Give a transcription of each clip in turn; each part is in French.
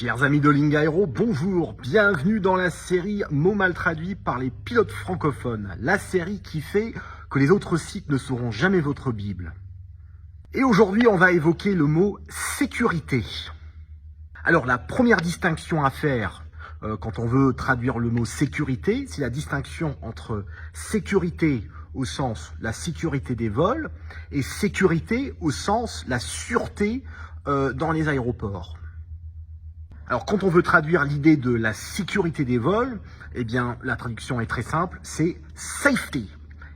Chers amis de Lingaero, bonjour, bienvenue dans la série Mots mal traduits par les pilotes francophones, la série qui fait que les autres sites ne seront jamais votre Bible. Et aujourd'hui, on va évoquer le mot sécurité. Alors, la première distinction à faire quand on veut traduire le mot sécurité, c'est la distinction entre sécurité au sens la sécurité des vols et sécurité au sens la sûreté dans les aéroports. Alors, quand on veut traduire l'idée de la sécurité des vols, eh bien, la traduction est très simple, c'est safety.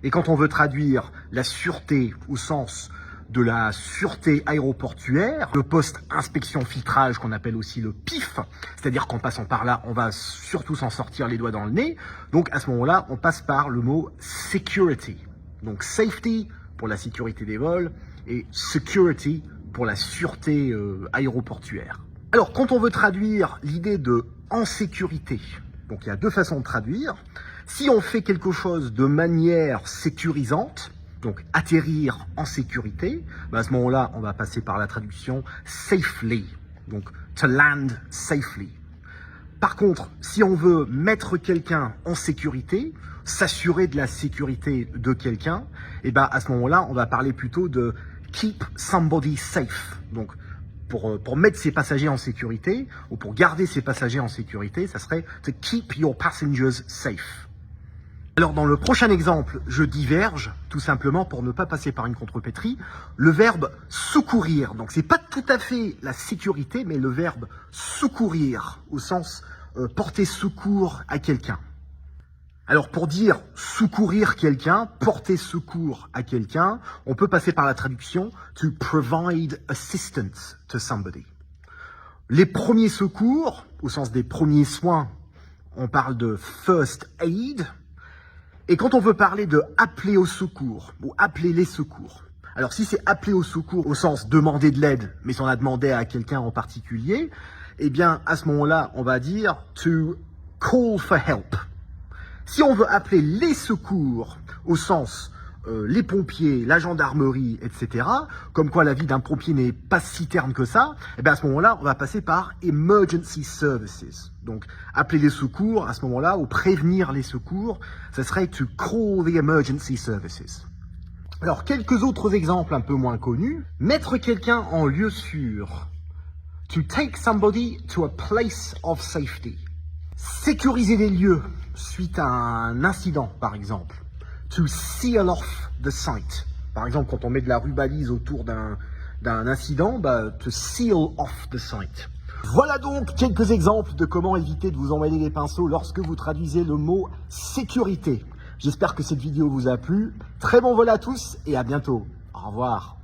Et quand on veut traduire la sûreté au sens de la sûreté aéroportuaire, le post-inspection-filtrage qu'on appelle aussi le PIF, c'est-à-dire qu'en passant par là, on va surtout s'en sortir les doigts dans le nez. Donc, à ce moment-là, on passe par le mot security. Donc, safety pour la sécurité des vols et security pour la sûreté aéroportuaire. Alors, quand on veut traduire l'idée de « en sécurité », donc il y a deux façons de traduire. Si on fait quelque chose de manière sécurisante, donc atterrir en sécurité, ben à ce moment-là, on va passer par la traduction « safely », donc « to land safely ». Par contre, si on veut mettre quelqu'un en sécurité, s'assurer de la sécurité de quelqu'un, et ben à ce moment-là, on va parler plutôt de « keep somebody safe ». Donc, pour mettre ses passagers en sécurité, ou pour garder ses passagers en sécurité, ça serait « to keep your passengers safe ». Alors dans le prochain exemple, je diverge, tout simplement pour ne pas passer par une contrepétrie, le verbe « secourir ». Donc c'est pas tout à fait la sécurité, mais le verbe « secourir » au sens porter secours à quelqu'un. Alors pour dire secourir quelqu'un, porter secours à quelqu'un, on peut passer par la traduction « to provide assistance to somebody ». Les premiers secours, au sens des premiers soins, on parle de « first aid ». Et quand on veut parler de « appeler au secours » ou « appeler les secours », alors si c'est « appeler au secours » au sens « demander de l'aide », mais si on a demandé à quelqu'un en particulier, eh bien à ce moment-là, on va dire « to call for help ». Si on veut appeler les secours au sens les pompiers, la gendarmerie, etc., comme quoi la vie d'un pompier n'est pas si terne que ça, et bien à ce moment-là, on va passer par emergency services. Donc, appeler les secours à ce moment-là, ou prévenir les secours, ça serait to call the emergency services. Alors, quelques autres exemples un peu moins connus. Mettre quelqu'un en lieu sûr. To take somebody to a place of safety. Sécuriser des lieux suite à un incident, par exemple. To seal off the site. Par exemple, quand on met de la rubalise autour d'un incident, to seal off the site. Voilà donc quelques exemples de comment éviter de vous emmêler les pinceaux lorsque vous traduisez le mot sécurité. J'espère que cette vidéo vous a plu. Très bon vol à tous et à bientôt. Au revoir.